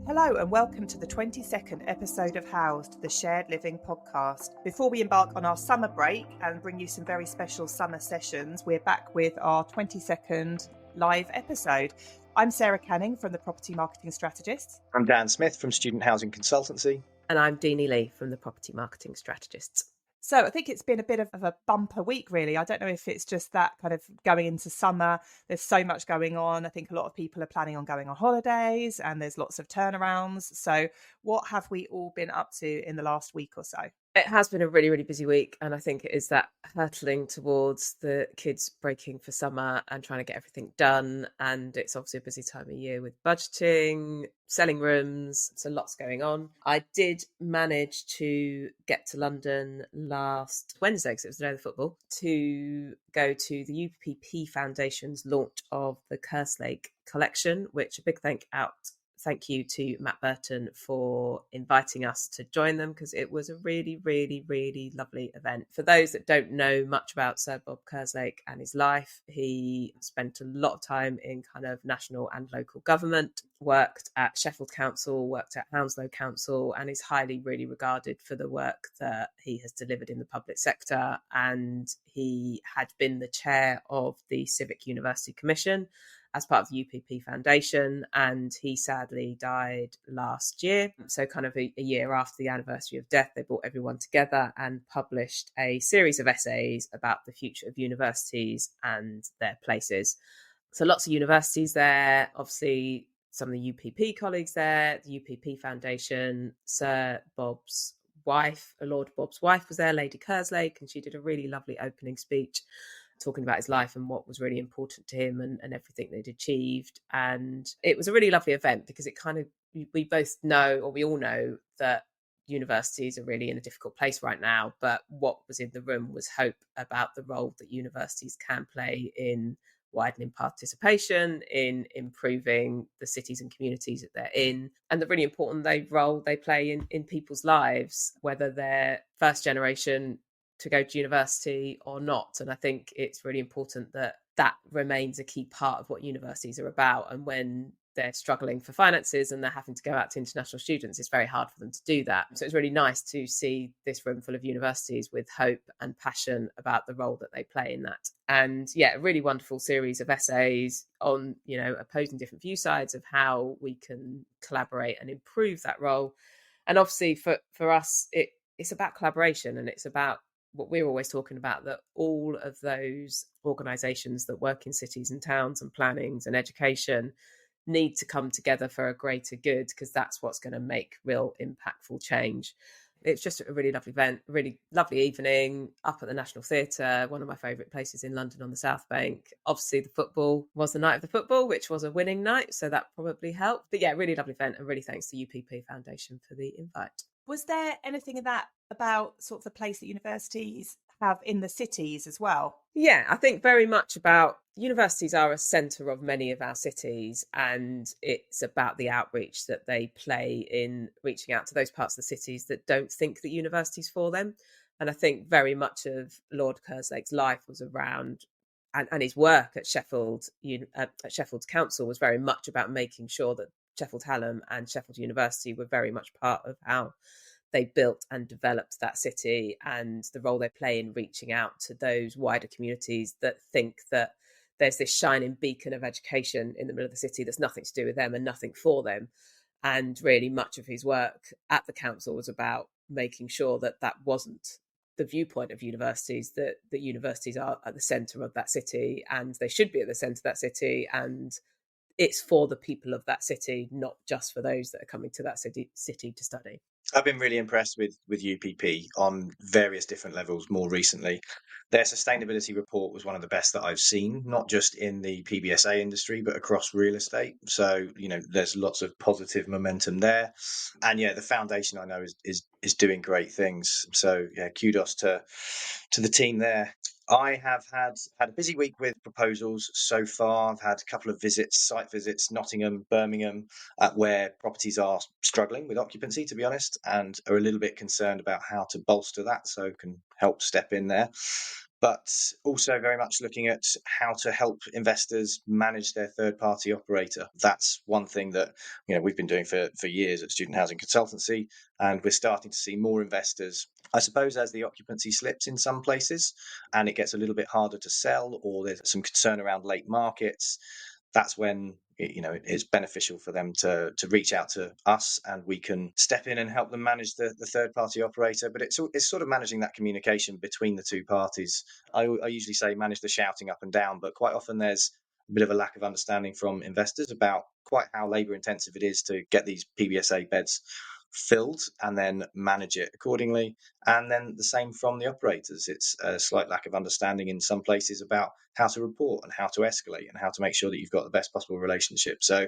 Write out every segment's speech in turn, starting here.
Hello and welcome to the 22nd episode of Housed, the Shared Living podcast. Before we embark on our summer break and bring you some very special summer sessions, we're back with our 22nd live episode. I'm Sarah Canning from the Property Marketing Strategists. I'm Dan Smith from Student Housing Consultancy. And I'm Deanie Lee from the Property Marketing Strategists. So I think it's been a bit of a bumper week, really. I don't know if it's just that kind of going into summer. There's so much going on. I think a lot of people are planning on going on holidays and there's lots of turnarounds. So what have we all been up to in the last week or so? It has been a really, really busy week. And I think it is that hurtling towards the kids breaking for summer and trying to get everything done. And it's obviously a busy time of year with budgeting, selling rooms. So lots going on. I did manage to get to London last Wednesday, because it was the day of the football, to go to the UPP Foundation's launch of the Kerslake collection, which a big thank you to Matt Burton for inviting us to join them, because it was a really, really, really lovely event. For those that don't know much about Sir Bob Kerslake and his life, he spent a lot of time in kind of national and local government, worked at Sheffield Council, worked at Hounslow Council, and is highly really regarded for the work that he has delivered in the public sector. And he had been the chair of the Civic University Commission as part of the UPP Foundation, and he sadly died last year. So kind of a year after the anniversary of death, they brought everyone together and published a series of essays about the future of universities and their places. So lots of universities there, obviously some of the UPP colleagues there, the UPP Foundation, Sir Bob's wife, Lord Bob's wife was there, Lady Kerslake, and she did a really lovely opening speech talking about his life and what was really important to him and everything they'd achieved. And it was a really lovely event because it kind of, we both know, or we all know, that universities are really in a difficult place right now. But what was in the room was hope about the role that universities can play in widening participation, in improving the cities and communities that they're in, and the really important role they play in people's lives, whether they're first generation to go to university or not. And I think it's really important that that remains a key part of what universities are about. And when they're struggling for finances and they're having to go out to international students, it's very hard for them to do that. So it's really nice to see this room full of universities with hope and passion about the role that they play in that. And yeah, a really wonderful series of essays on, opposing different view sides of how we can collaborate and improve that role. And obviously for us, it's about collaboration, and it's about what we're always talking about, that all of those organisations that work in cities and towns and plannings and education need to come together for a greater good, because that's what's going to make real impactful change. It's just a really lovely event, really lovely evening up at the National Theatre, one of my favourite places in London on the South Bank. Obviously, the football was the night of the football, which was a winning night, so that probably helped. But yeah, really lovely event, and really thanks to UPP Foundation for the invite. Was there anything in that about sort of the place that universities have in the cities as well? Yeah, I think very much about universities are a centre of many of our cities, and it's about the outreach that they play in reaching out to those parts of the cities that don't think that university's for them. And I think very much of Lord Kerslake's life was around, and his work at Sheffield's Council was very much about making sure that Sheffield Hallam and Sheffield University were very much part of how they built and developed that city, and the role they play in reaching out to those wider communities that think that there's this shining beacon of education in the middle of the city that's nothing to do with them and nothing for them. And really much of his work at the council was about making sure that that wasn't the viewpoint of universities, that universities are at the centre of that city, and they should be at the centre of that city, and it's for the people of that city, not just for those that are coming to that city to study. I've been really impressed with UPP on various different levels more recently. Their sustainability report was one of the best that I've seen, not just in the PBSA industry, but across real estate. So, there's lots of positive momentum there. And yeah, the foundation I know is doing great things. So yeah, kudos to the team there. I have had a busy week with proposals so far. I've had a couple of site visits, Nottingham, Birmingham, where properties are struggling with occupancy, to be honest, and are a little bit concerned about how to bolster that, so can help step in there. but also very much looking at how to help investors manage their third-party operator. That's one thing that we've been doing for years at Student Housing Consultancy, and we're starting to see more investors, I suppose, as the occupancy slips in some places and it gets a little bit harder to sell, or there's some concern around late markets. That's when it's beneficial for them to reach out to us, and we can step in and help them manage the third party operator. But it's sort of managing that communication between the two parties. I usually say manage the shouting up and down, but quite often there's a bit of a lack of understanding from investors about quite how labour intensive it is to get these PBSA beds filled and then manage it accordingly. And then the same from the operators. It's a slight lack of understanding in some places about how to report and how to escalate and how to make sure that you've got the best possible relationship. So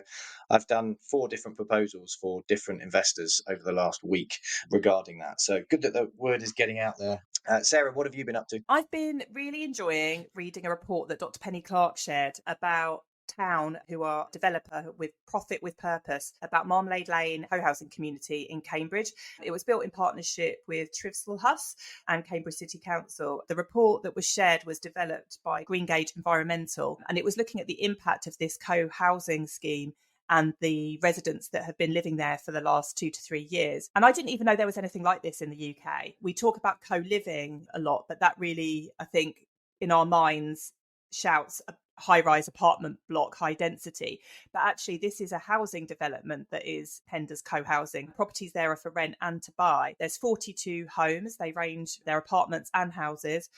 I've done 4 different proposals for different investors over the last week regarding that. So good that the word is getting out there. Sarah, what have you been up to? I've been really enjoying reading a report that Dr. Penny Clark shared about Town, who are a developer with profit with purpose, about Marmalade Lane co-housing community in Cambridge. It was built in partnership with Trivsell Huss and Cambridge City Council. The report that was shared was developed by Greengage Environmental, and it was looking at the impact of this co-housing scheme and the residents that have been living there for the last 2 to 3 years. And I didn't even know there was anything like this in the UK. We talk about co-living a lot, but that really, I think, in our minds shouts a high-rise apartment block, high density. But actually, this is a housing development that is penned as co-housing. Properties there are for rent and to buy. There's 42 homes. They range, they're apartments and houses.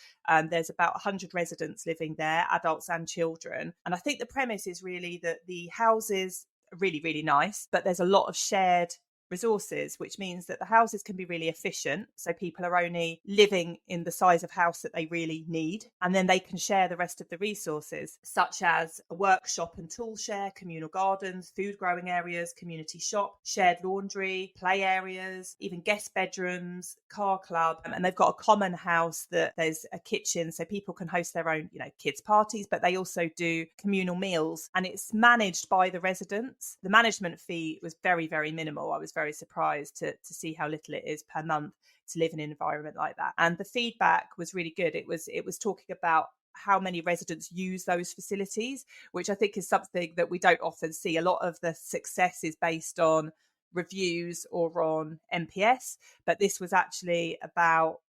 There's about 100 residents living there, adults and children. And I think the premise is really that the houses really, really nice, but there's a lot of shared resources, which means that the houses can be really efficient. So people are only living in the size of house that they really need. And then they can share the rest of the resources, such as a workshop and tool share, communal gardens, food growing areas, community shop, shared laundry, play areas, even guest bedrooms, car club. And they've got a common house that there's a kitchen, so people can host their own, kids' parties, but they also do communal meals. And it's managed by the residents. The management fee was very, very minimal. I was very surprised to see how little it is per month to live in an environment like that. And the feedback was really good. It was talking about how many residents use those facilities, which I think is something that we don't often see. A lot of the success is based on reviews or on NPS, but this was actually about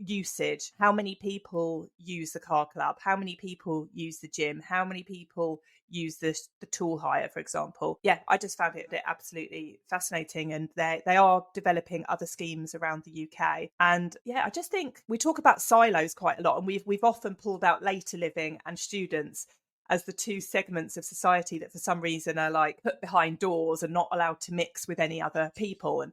usage. How many people use the car club? How many people use the gym? How many people use the tool hire, for example? Yeah, I just found it absolutely fascinating. And they are developing other schemes around the UK. And yeah, I just think we talk about silos quite a lot, and we've often pulled out later living and students as the two segments of society that for some reason are like put behind doors and not allowed to mix with any other people. And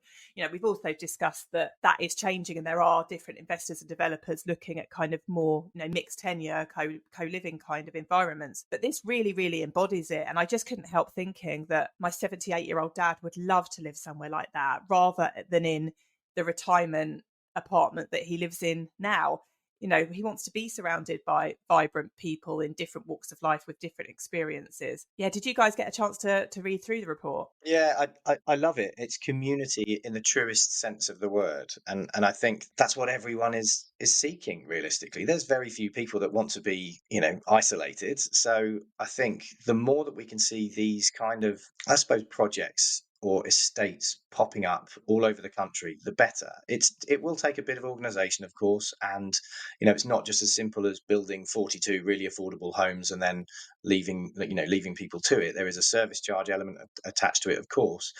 we've also discussed that is changing, and there are different investors and developers looking at kind of more mixed tenure co-living kind of environments. But this really, really embodies it. And I just couldn't help thinking that my 78-year-old dad would love to live somewhere like that rather than in the retirement apartment that he lives in now. He wants to be surrounded by vibrant people in different walks of life with different experiences. Yeah, did you guys get a chance to read through the report? Yeah, I love it. It's community in the truest sense of the word. And I think that's what everyone is seeking, realistically. There's very few people that want to be, isolated. So I think the more that we can see these kind of, I suppose, projects or estates popping up all over the country, the better. It will take a bit of organisation, of course, and it's not just as simple as building 42 really affordable homes and then leaving people to it. There is a service charge element attached to it, of course,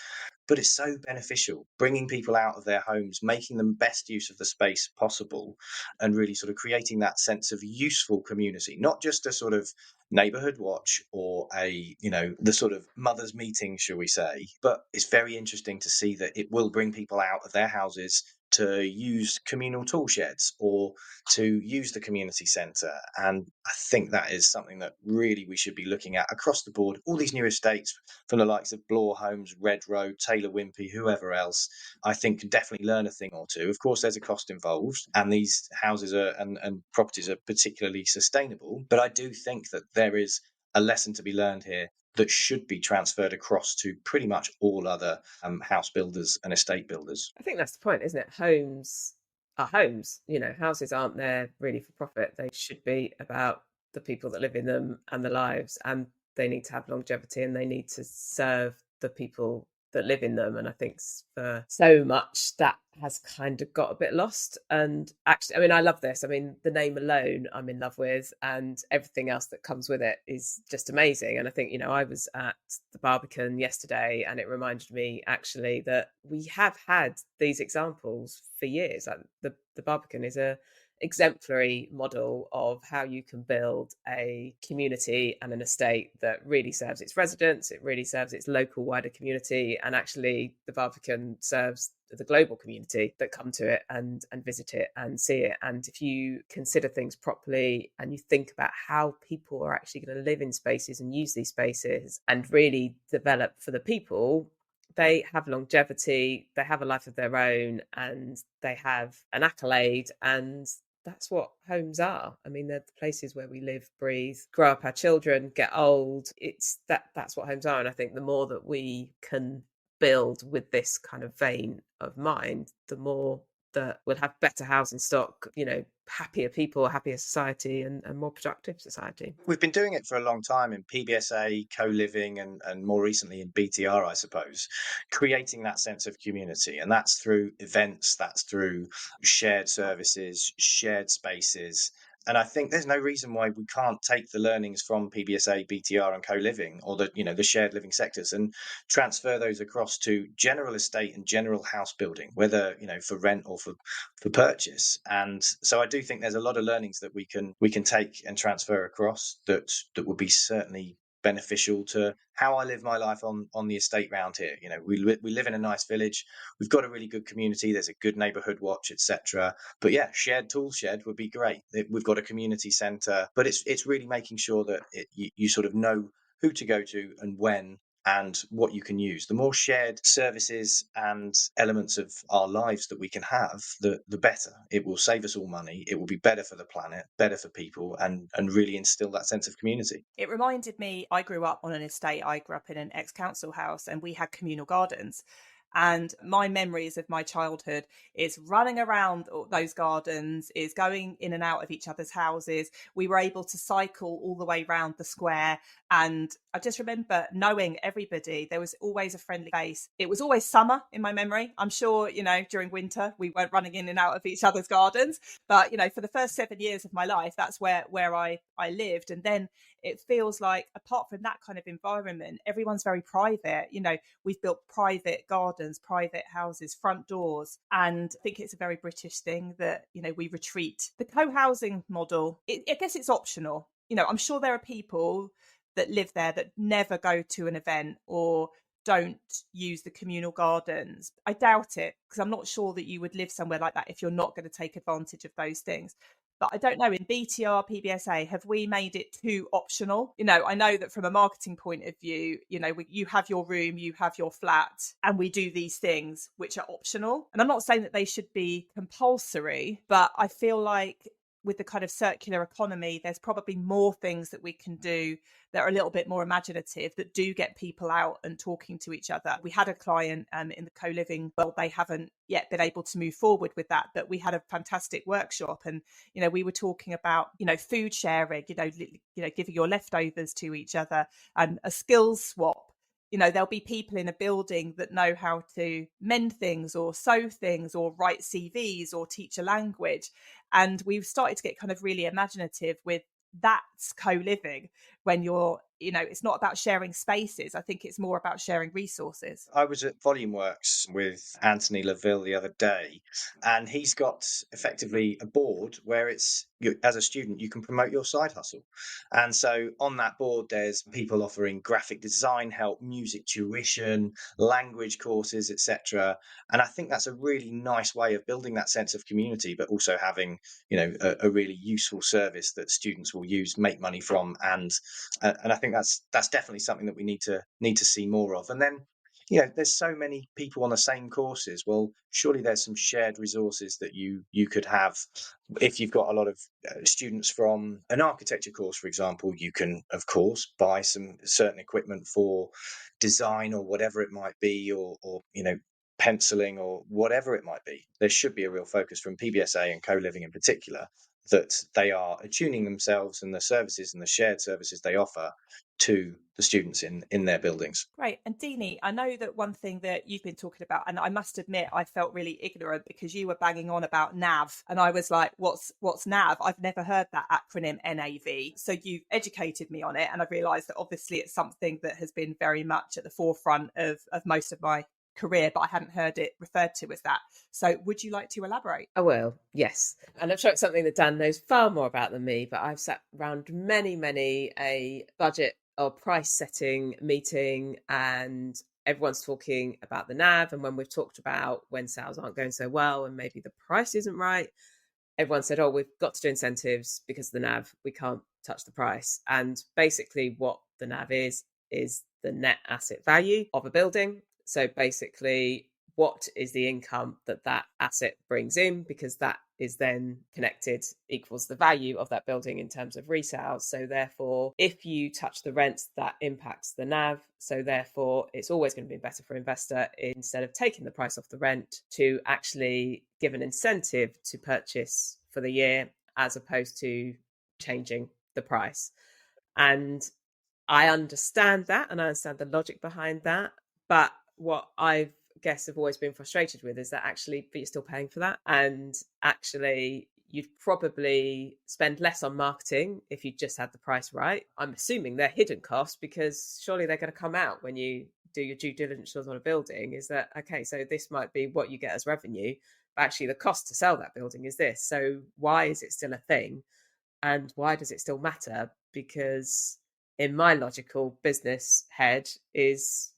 but it's so beneficial, bringing people out of their homes, making them best use of the space possible, and really sort of creating that sense of useful community, not just a sort of neighborhood watch or the sort of mothers meeting, shall we say. But it's very interesting to see that it will bring people out of their houses to use communal tool sheds or to use the community centre. And I think that is something that really we should be looking at across the board. All these new estates from the likes of Bloor Homes, Red Road, Taylor Wimpey, whoever else, I think can definitely learn a thing or two. Of course, there's a cost involved, and these houses and properties are particularly sustainable. But I do think that there is a lesson to be learned here that should be transferred across to pretty much all other house builders and estate builders. I think that's the point, isn't it? Homes our homes. Houses aren't there really for profit. They should be about the people that live in them and the lives, and they need to have longevity, and they need to serve the people that live in them. And I think for so much that has kind of got a bit lost. And actually, I mean, I love this. I mean, the name alone I'm in love with, and everything else that comes with it is just amazing. And I think, I was at the Barbican yesterday, and it reminded me actually that we have had these examples for years. Like the Barbican is a exemplary model of how you can build a community and an estate that really serves its residents, it really serves its local wider community, and actually the Barbican serves the global community that come to it and visit it and see it. And if you consider things properly and you think about how people are actually going to live in spaces and use these spaces and really develop for the people, they have longevity, they have a life of their own, and they have an accolade. And that's what homes are. I mean, they're the places where we live, breathe, grow up our children, get old. That's what homes are. And I think the more that we can build with this kind of vein of mind, the more that we'll have better housing stock, happier people, happier society, and more productive society. We've been doing it for a long time in PBSA, co-living, and more recently in BTR, I suppose, creating that sense of community. And that's through events, that's through shared services, shared spaces. And I think there's no reason why we can't take the learnings from PBSA, BTR, and co-living, or the shared living sectors, and transfer those across to general estate and general house building, whether for rent or for purchase. And so I do think there's a lot of learnings that we can take and transfer across that would be certainly beneficial to how I live my life on the estate round here. We live in a nice village. We've got a really good community. There's a good neighbourhood watch, etc. But yeah, shared tool shed would be great. We've got a community centre, but it's really making sure that you sort of know who to go to and when and what you can use. The more shared services and elements of our lives that we can have, the better. It will save us all money. It will be better for the planet, better for people, and really instill that sense of community. It reminded me, I grew up on an estate. I grew up in an ex-council house, and we had communal gardens. And my memories of my childhood is running around those gardens, is going in and out of each other's houses. We were able to cycle all the way around the square. And I just remember knowing everybody. There was always a friendly face. It was always summer in my memory. I'm sure, during winter, we weren't running in and out of each other's gardens. But, for the first 7 years of my life, that's where I lived. And then it feels like, apart from that kind of environment, everyone's very private. We've built private gardens, private houses, front doors. And I think it's a very British thing that, we retreat. The co-housing model, I guess it's optional. I'm sure there are people that live there that never go to an event or don't use the communal gardens. I doubt it, because I'm not sure that you would live somewhere like that if you're not going to take advantage of those things. But I don't know, in BTR, PBSA, have we made it too optional? I know that from a marketing point of view, you have your room, you have your flat, and we do these things which are optional. And I'm not saying that they should be compulsory, but I feel like with the kind of circular economy, there's probably more things that we can do that are a little bit more imaginative, that do get people out and talking to each other. We had a client in the co-living, well, they haven't yet been able to move forward with that, but we had a fantastic workshop, and we were talking about food sharing, giving your leftovers to each other, and a skills swap. There'll be people in a building that know how to mend things or sew things or write CVs or teach a language. And we've started to get kind of really imaginative with that's co-living, when you're, it's not about sharing spaces. I think it's more about sharing resources. I was at Volume Works with Anthony Laville the other day, and he's got effectively a board where as a student, you can promote your side hustle. And so on that board, there's people offering graphic design help, music tuition, language courses, etc. And I think that's a really nice way of building that sense of community, but also having, a really useful service that students will use, make money from, and I think that's definitely something that we need to see more of. And then there's so many people on the same courses. Well, surely there's some shared resources that you could have. If you've got a lot of students from an architecture course, for example, you can of course buy some certain equipment for design or whatever it might be, or penciling or whatever it might be, there should be a real focus from PBSA and co-living in particular that they are attuning themselves and the services and the shared services they offer to the students in their buildings. Great. And Deanie, I know that one thing that you've been talking about, and I must admit, I felt really ignorant because you were banging on about NAV. And I was like, what's NAV? I've never heard that acronym, NAV. So you've educated me on it. And I've realised that obviously it's something that has been very much at the forefront of most of my career, but I hadn't heard it referred to as that. So would you like to elaborate? I will, yes. And I'm sure it's something that Dan knows far more about than me, but I've sat around many a budget or price setting meeting, and everyone's talking about the NAV. And when we've talked about when sales aren't going so well and maybe the price isn't right, everyone said, oh, we've got to do incentives because of the NAV, we can't touch the price. And basically what the NAV is the net asset value of a building. So basically, what is the income that asset brings in? Because that is then connected, equals the value of that building in terms of resale. So therefore, if you touch the rents, that impacts the NAV. So therefore, it's always going to be better for investor, instead of taking the price off the rent, to actually give an incentive to purchase for the year, as opposed to changing the price. And I understand that, and I understand the logic behind that. But what I guess have always been frustrated with is that actually, but you're still paying for that. And actually, you'd probably spend less on marketing if you just had the price right. I'm assuming they're hidden costs, because surely they're going to come out when you do your due diligence on a building. Is that, okay, so this might be what you get as revenue, but actually the cost to sell that building is this. So why is it still a thing? And why does it still matter? Because in my logical business head is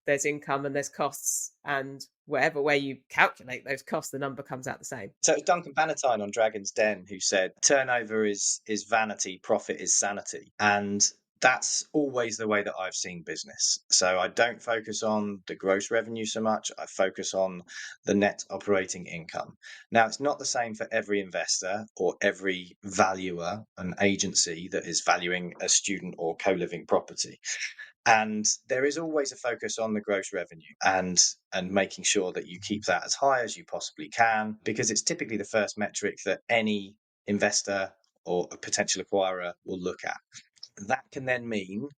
there's income and there's costs, and whatever way you calculate those costs, the number comes out the same. So it's Duncan Bannatyne on Dragon's Den who said, turnover is vanity, profit is sanity. And that's always the way that I've seen business. So I don't focus on the gross revenue so much. I focus on the net operating income. Now, it's not the same for every investor or every valuer, an agency that is valuing a student or co-living property. And there is always a focus on the gross revenue and making sure that you keep that as high as you possibly can, because it's typically the first metric that any investor or a potential acquirer will look at. That can then mean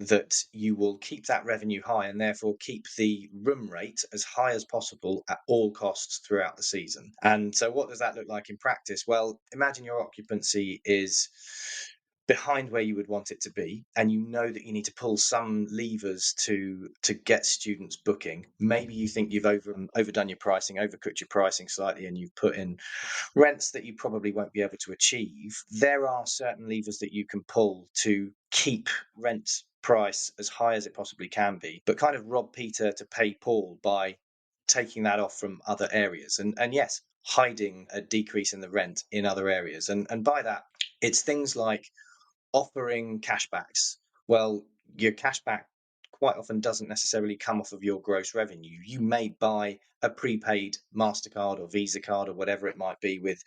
that you will keep that revenue high and therefore keep the room rate as high as possible at all costs throughout the season. And so what does that look like in practice? Well, imagine your occupancy is behind where you would want it to be, and you know that you need to pull some levers to get students booking. Maybe you think you've overdone your pricing, overcooked your pricing slightly, and you've put in rents that you probably won't be able to achieve. There are certain levers that you can pull to keep rent price as high as it possibly can be, but kind of rob Peter to pay Paul by taking that off from other areas. And yes, hiding a decrease in the rent in other areas. And by that, it's things like offering cashbacks. Well, your cashback quite often doesn't necessarily come off of your gross revenue. You may buy a prepaid MasterCard or Visa card or whatever it might be with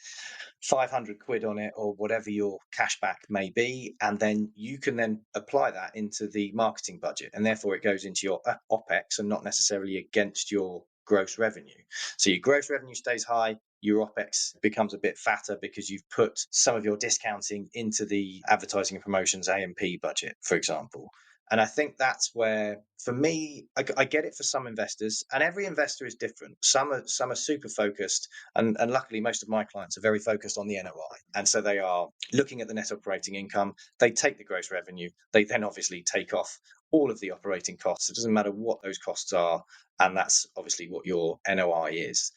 500 quid on it, or whatever your cashback may be, and then you can then apply that into the marketing budget, and therefore it goes into your OPEX and not necessarily against your gross revenue. So your gross revenue stays high, your OPEX becomes a bit fatter because you've put some of your discounting into the advertising and promotions A&P budget, for example. And I think that's where, for me, I get it for some investors, and every investor is different. Some are super focused, and luckily most of my clients are very focused on the NOI. And so they are looking at the net operating income, they take the gross revenue, they then obviously take off all of the operating costs. It doesn't matter what those costs are, and that's obviously what your NOI is.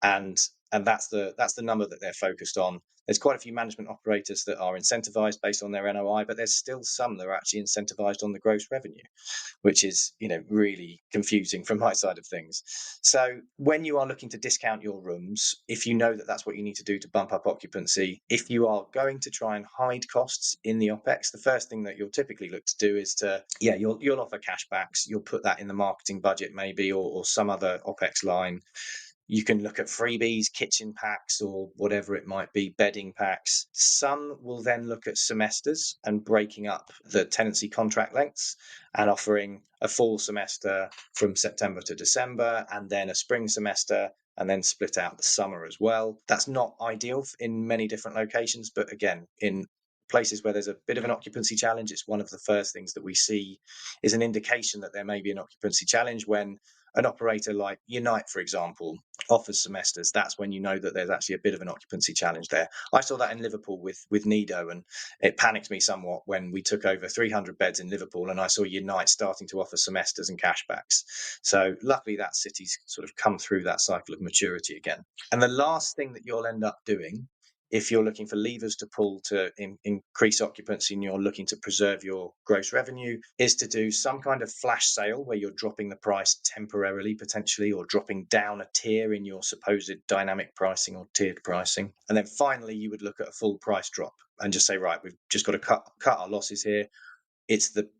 And that's the number that they're focused on. There's quite a few management operators that are incentivized based on their NOI, but there's still some that are actually incentivized on the gross revenue, which is, really confusing from my side of things. So when you are looking to discount your rooms, if you know that that's what you need to do to bump up occupancy, if you are going to try and hide costs in the OPEX, the first thing that you'll typically look to do is you'll offer cashbacks, you'll put that in the marketing budget maybe, or some other OPEX line. You can look at freebies, kitchen packs, or whatever it might be, bedding packs. Some will then look at semesters and breaking up the tenancy contract lengths and offering a fall semester from September to December, and then a spring semester, and then split out the summer as well. That's not ideal in many different locations, but again, in places where there's a bit of an occupancy challenge, it's one of the first things that we see is an indication that there may be an occupancy challenge. When an operator like Unite, for example, offers semesters, that's when you know that there's actually a bit of an occupancy challenge there. I saw that in Liverpool with Nido, and it panicked me somewhat when we took over 300 beds in Liverpool and I saw Unite starting to offer semesters and cashbacks. So luckily that city's sort of come through that cycle of maturity again. And the last thing that you'll end up doing, if you're looking for levers to pull to increase occupancy and you're looking to preserve your gross revenue, is to do some kind of flash sale where you're dropping the price temporarily, potentially, or dropping down a tier in your supposed dynamic pricing or tiered pricing. And then finally, you would look at a full price drop and just say, right, we've just got to cut our losses here. It's the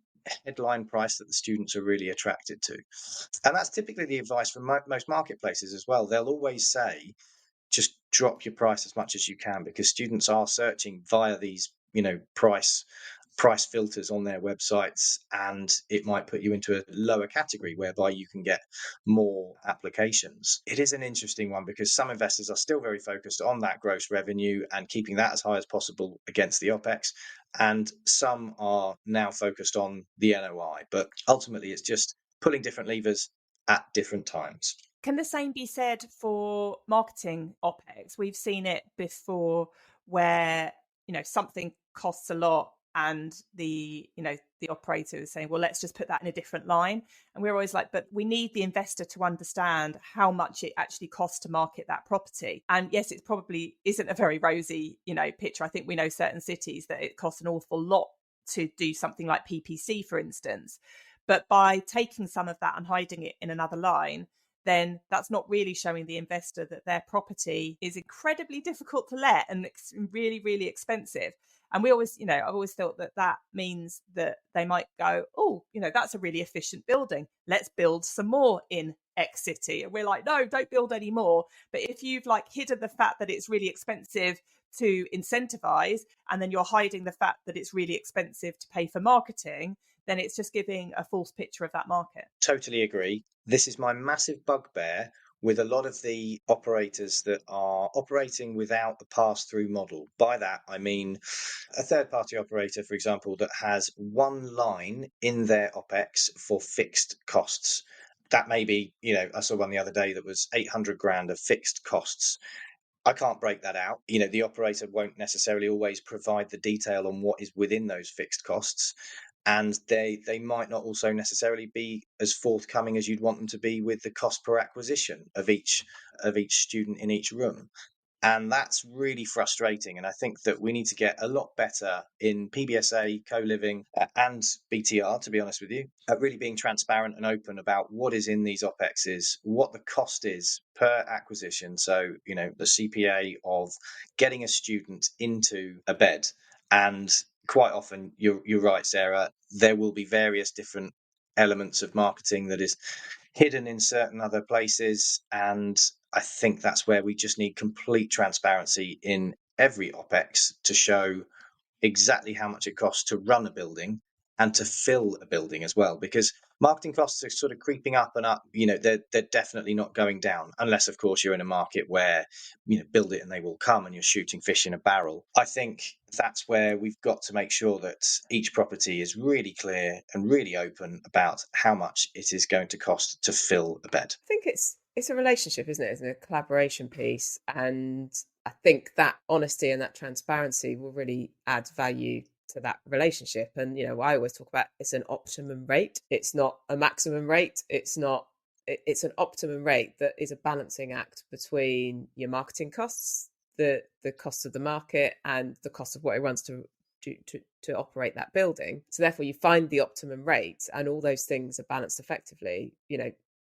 headline price that the students are really attracted to. And that's typically the advice from most marketplaces as well. They'll always say, just drop your price as much as you can, because students are searching via these, price filters on their websites, and it might put you into a lower category whereby you can get more applications. It is an interesting one because some investors are still very focused on that gross revenue and keeping that as high as possible against the OPEX, and some are now focused on the NOI. But ultimately, it's just pulling different levers at different times. Can the same be said for marketing OPEX? We've seen it before where, something costs a lot and the operator is saying, well, let's just put that in a different line. And we're always like, but we need the investor to understand how much it actually costs to market that property. And yes, it probably isn't a very rosy, picture. I think we know certain cities that it costs an awful lot to do something like PPC, for instance. But by taking some of that and hiding it in another line, then that's not really showing the investor that their property is incredibly difficult to let and it's really, really expensive. And we always, I've always thought that means that they might go, oh, that's a really efficient building. Let's build some more in X city. And we're like, no, don't build any more. But if you've hidden the fact that it's really expensive to incentivize, and then you're hiding the fact that it's really expensive to pay for marketing, then it's just giving a false picture of that market. Totally agree. This is my massive bugbear with a lot of the operators that are operating without the pass-through model. By that, I mean a third-party operator, for example, that has one line in their OPEX for fixed costs. That may be, I saw one the other day that was 800 grand of fixed costs. I can't break that out. The operator won't necessarily always provide the detail on what is within those fixed costs. And they might not also necessarily be as forthcoming as you'd want them to be with the cost per acquisition of each student in each room. And that's really frustrating. And I think that we need to get a lot better in PBSA, co-living, and BTR, to be honest with you, at really being transparent and open about what is in these OPEXs, what the cost is per acquisition. So, the CPA of getting a student into a bed. And quite often, you're right, Sarah, there will be various different elements of marketing that is hidden in certain other places. And I think that's where we just need complete transparency in every OPEX to show exactly how much it costs to run a building and to fill a building as well, because marketing costs are sort of creeping up and up. They're definitely not going down, unless of course you're in a market where build it and they will come and you're shooting fish in a barrel. I think that's where we've got to make sure that each property is really clear and really open about how much it is going to cost to fill a bed. I think it's a relationship, isn't it? It's a collaboration piece, and I think that honesty and that transparency will really add value to that relationship. And I always talk about it's an optimum rate. It's not a maximum rate. It's an optimum rate that is a balancing act between your marketing costs, the cost of the market, and the cost of what it runs to operate that building. So therefore you find the optimum rate, and all those things are balanced effectively.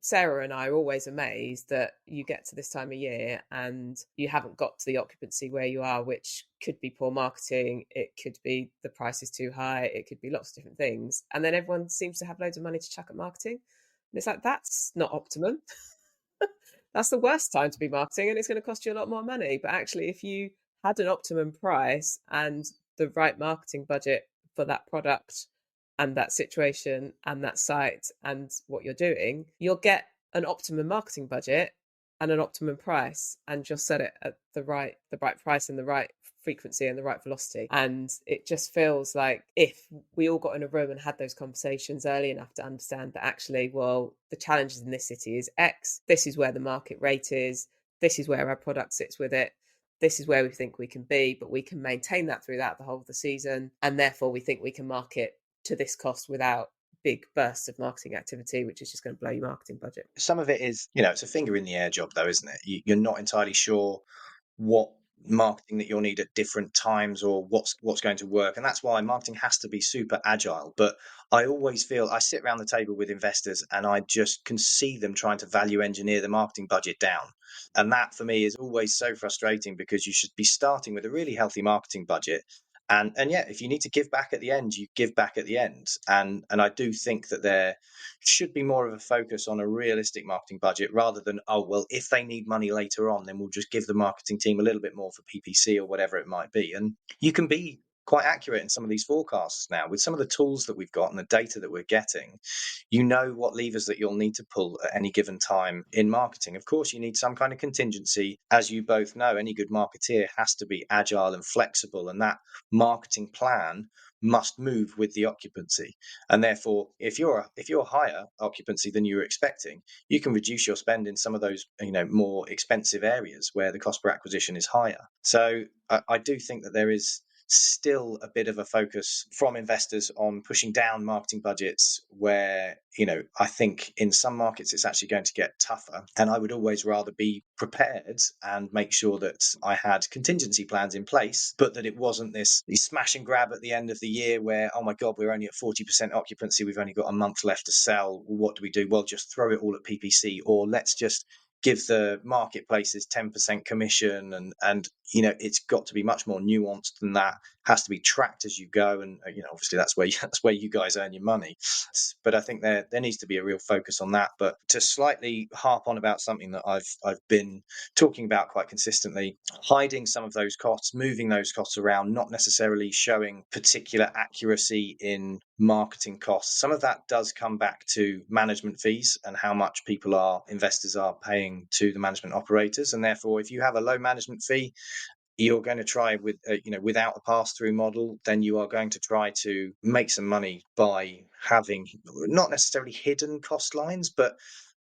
Sarah and I are always amazed that you get to this time of year and you haven't got to the occupancy where you are, which could be poor marketing. It could be the price is too high. It could be lots of different things. And then everyone seems to have loads of money to chuck at marketing. And it's like, that's not optimum. that's the worst time to be marketing, and it's going to cost you a lot more money. But actually, if you had an optimum price and the right marketing budget for that product and that situation and that site and what you're doing, you'll get an optimum marketing budget and an optimum price, and just set it at the right price and the right frequency and the right velocity. And it just feels like if we all got in a room and had those conversations early enough to understand that actually, well, the challenges in this city is X, this is where the market rate is, this is where our product sits with it, this is where we think we can be, but we can maintain that throughout the whole of the season, and therefore we think we can market to this cost without big bursts of marketing activity, which is just going to blow your marketing budget. Some of it is, it's a finger in the air job though, isn't it? You're not entirely sure what marketing that you'll need at different times or what's going to work, and that's why marketing has to be super agile. But I always feel, I sit around the table with investors and I just can see them trying to value engineer the marketing budget down, and that for me is always so frustrating, because you should be starting with a really healthy marketing budget. And yeah, if you need to give back at the end, you give back at the end. And I do think that there should be more of a focus on a realistic marketing budget, rather than, oh, well, if they need money later on, then we'll just give the marketing team a little bit more for PPC or whatever it might be. And you can be quite accurate in some of these forecasts now with some of the tools that we've got and the data that we're getting. You know what levers that you'll need to pull at any given time in marketing. Of course, you need some kind of contingency. As you both know, any good marketeer has to be agile and flexible, and that marketing plan must move with the occupancy. And therefore, if you're higher occupancy than you were expecting, you can reduce your spend in some of those more expensive areas where the cost per acquisition is higher. So I do think that there is still a bit of a focus from investors on pushing down marketing budgets, where I think in some markets it's actually going to get tougher, and I would always rather be prepared and make sure that I had contingency plans in place, but that it wasn't this smash and grab at the end of the year where, oh my god, we're only at 40% occupancy, we've only got a month left to sell, what do we do? Well, just throw it all at PPC, or let's just give the marketplaces 10% commission, and it's got to be much more nuanced than that. Has to be tracked as you go, and obviously that's where you guys earn your money. But I think there needs to be a real focus on that. But to slightly harp on about something that I've been talking about quite consistently, hiding some of those costs, moving those costs around, not necessarily showing particular accuracy in marketing costs. Some of that does come back to management fees and how much investors are paying to the management operators, and therefore if you have a low management fee, you're going to try with without a pass-through model, then you are going to try to make some money by having not necessarily hidden cost lines, but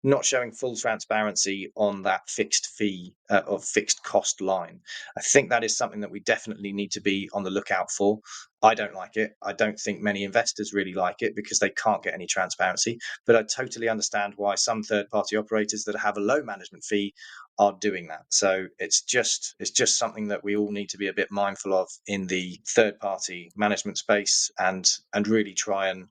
not showing full transparency on that fixed fee or fixed cost line. I think that is something that we definitely need to be on the lookout for. I don't like it. I don't think many investors really like it, because they can't get any transparency. But I totally understand why some third-party operators that have a low management fee are doing that. So it's just something that we all need to be a bit mindful of in the third-party management space, and really try and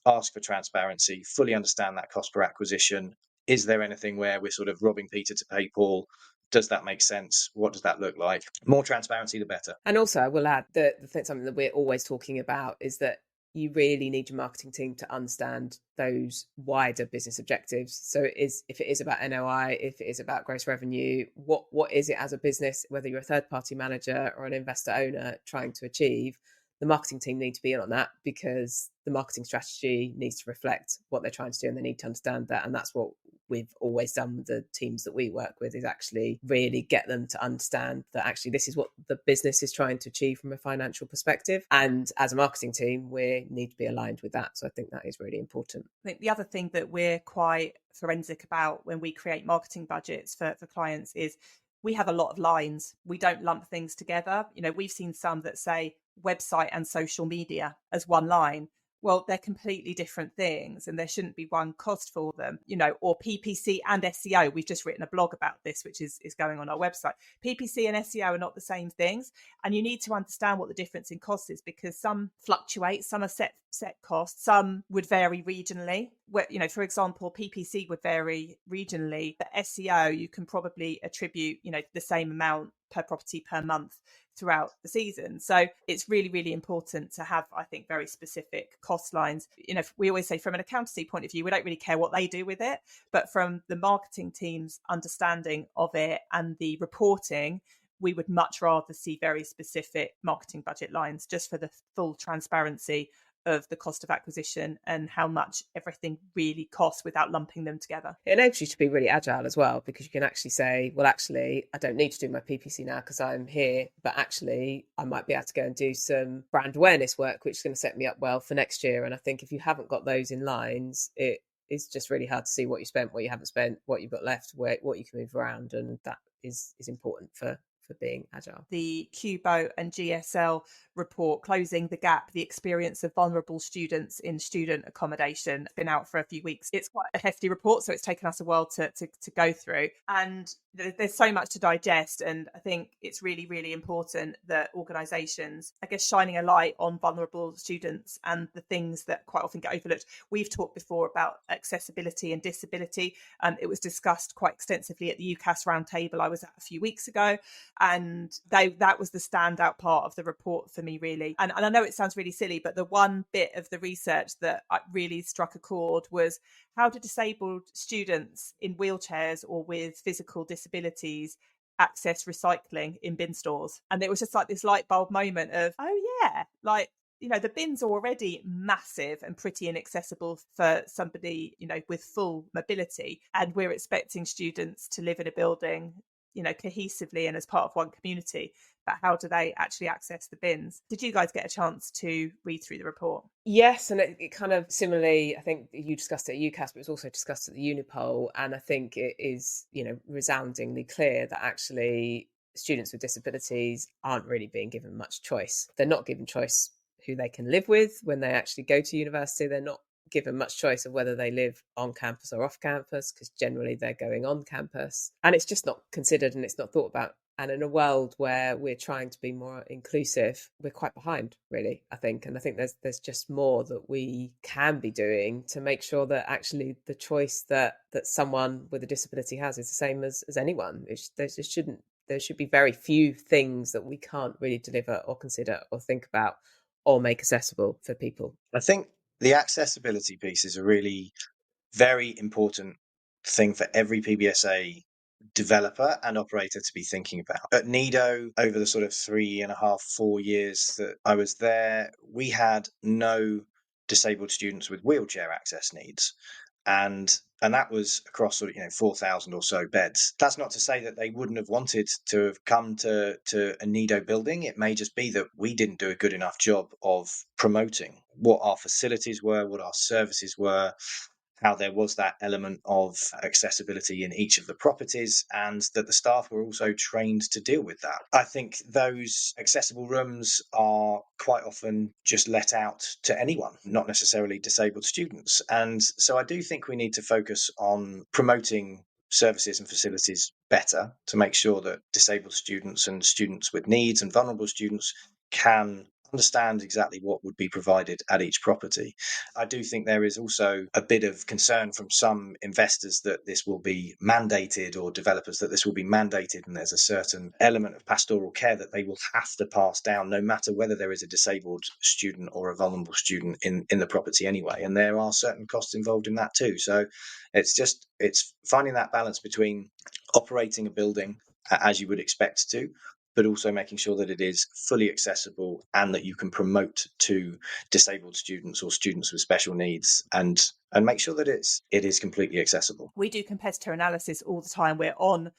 ask for transparency, fully understand that cost per acquisition. Is there anything where we're sort of robbing Peter to pay Paul? Does that make sense? What does that look like? More transparency, the better. And also, I will add that something that we're always talking about is that you really need your marketing team to understand those wider business objectives. So if it is about NOI, if it is about gross revenue, what is it as a business, whether you're a third-party manager or an investor owner trying to achieve? The marketing team need to be in on that, because the marketing strategy needs to reflect what they're trying to do, and they need to understand that. And that's what we've always done with the teams that we work with, is actually really get them to understand that actually this is what the business is trying to achieve from a financial perspective. And as a marketing team, we need to be aligned with that. So I think that is really important. I think the other thing that we're quite forensic about when we create marketing budgets for clients is we have a lot of lines. We don't lump things together. We've seen some that say website and social media as one line. Well, they're completely different things, and there shouldn't be one cost for them, or PPC and SEO. We've just written a blog about this, which is going on our website. PPC and SEO are not the same things. And you need to understand what the difference in cost is, because some fluctuate, some are set costs, some would vary regionally. Where, for example, PPC would vary regionally, but SEO, you can probably attribute, the same amount per property per month. throughout the season. So it's really, really important to have, I think, very specific cost lines. We always say from an accountancy point of view, we don't really care what they do with it, but from the marketing team's understanding of it and the reporting, we would much rather see very specific marketing budget lines just for the full transparency of the cost of acquisition and how much everything really costs without lumping them together. It enables you to be really agile as well, because you can actually say, well, actually, I don't need to do my PPC now because I'm here, but actually I might be able to go and do some brand awareness work, which is going to set me up well for next year. And I think if you haven't got those in lines, it's just really hard to see what you spent, what you haven't spent, what you've got left, what you can move around. And that is important for being agile. The Cubo and GSL report, Closing the Gap, the experience of vulnerable students in student accommodation, been out for a few weeks. It's quite a hefty report, so it's taken us a while to go through. And there's so much to digest. And I think it's really, really important that organisations, I guess, shining a light on vulnerable students and the things that quite often get overlooked. We've talked before about accessibility and disability. It was discussed quite extensively at the UCAS roundtable I was at a few weeks ago. And that was the standout part of the report for me, really. And I know it sounds really silly, but the one bit of the research that really struck a chord was how do disabled students in wheelchairs or with physical disabilities access recycling in bin stores? And it was just like this light bulb moment of, oh yeah, like, the bins are already massive and pretty inaccessible for somebody, with full mobility. And we're expecting students to live in a building cohesively and as part of one community, but how do they actually access the bins? Did you guys get a chance to read through the report? Yes, and it kind of similarly, I think you discussed it at UCAS, but it was also discussed at the Unipol, and I think it is, resoundingly clear that actually students with disabilities aren't really being given much choice. They're not given choice who they can live with when they actually go to university. They're not given much choice of whether they live on campus or off campus, because generally they're going on campus, and it's just not considered and it's not thought about. And in a world where we're trying to be more inclusive, we're quite behind, really, I think. And I think there's just more that we can be doing to make sure that actually the choice that someone with a disability has is the same as anyone. There should be very few things that we can't really deliver or consider or think about or make accessible for people. I think the accessibility piece is a really very important thing for every PBSA developer and operator to be thinking about. At Nido, over the sort of 3.5, 4 years that I was there, we had no disabled students with wheelchair access needs. And that was across sort of 4,000 or so beds. That's not to say that they wouldn't have wanted to have come to a Nido building. It may just be that we didn't do a good enough job of promoting what our facilities were, what our services were, how there was that element of accessibility in each of the properties, and that the staff were also trained to deal with that. I think those accessible rooms are quite often just let out to anyone, not necessarily disabled students. And so I do think we need to focus on promoting services and facilities better to make sure that disabled students and students with needs and vulnerable students can understand exactly what would be provided at each property. I do think there is also a bit of concern from some investors that this will be mandated, or developers that this will be mandated, and there's a certain element of pastoral care that they will have to pass down no matter whether there is a disabled student or a vulnerable student in the property anyway. And there are certain costs involved in that too. So it's finding that balance between operating a building as you would expect to, but also making sure that it is fully accessible and that you can promote to disabled students or students with special needs, and make sure that it is completely accessible. We do competitor analysis all the time. We're on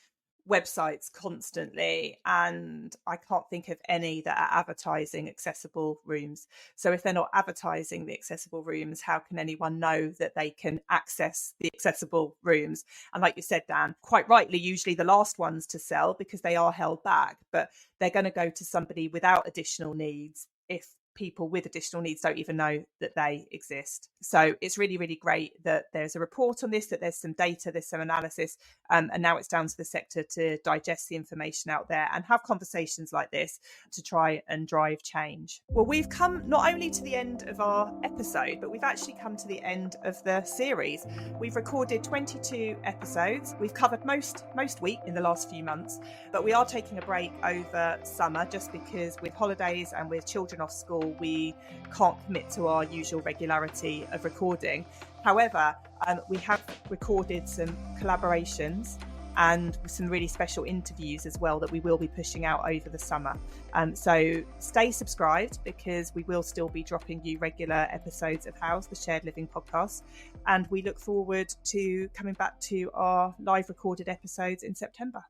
websites constantly, and I can't think of any that are advertising accessible rooms. So if they're not advertising the accessible rooms, how can anyone know that they can access the accessible rooms? And like you said, Dan, quite rightly, usually the last ones to sell because they are held back, but they're going to go to somebody without additional needs if people with additional needs don't even know that they exist. So it's really, really great that there's a report on this, that there's some data, there's some analysis, and now it's down to the sector to digest the information out there and have conversations like this to try and drive change. Well, we've come not only to the end of our episode, but we've actually come to the end of the series. We've recorded 22 episodes. We've covered most week in the last few months, but we are taking a break over summer just because with holidays and with children off school, we can't commit to our usual regularity of recording. However, we have recorded some collaborations and some really special interviews as well that we will be pushing out over the summer. So stay subscribed, because we will still be dropping you regular episodes of House, the Shared Living podcast. And we look forward to coming back to our live recorded episodes in September.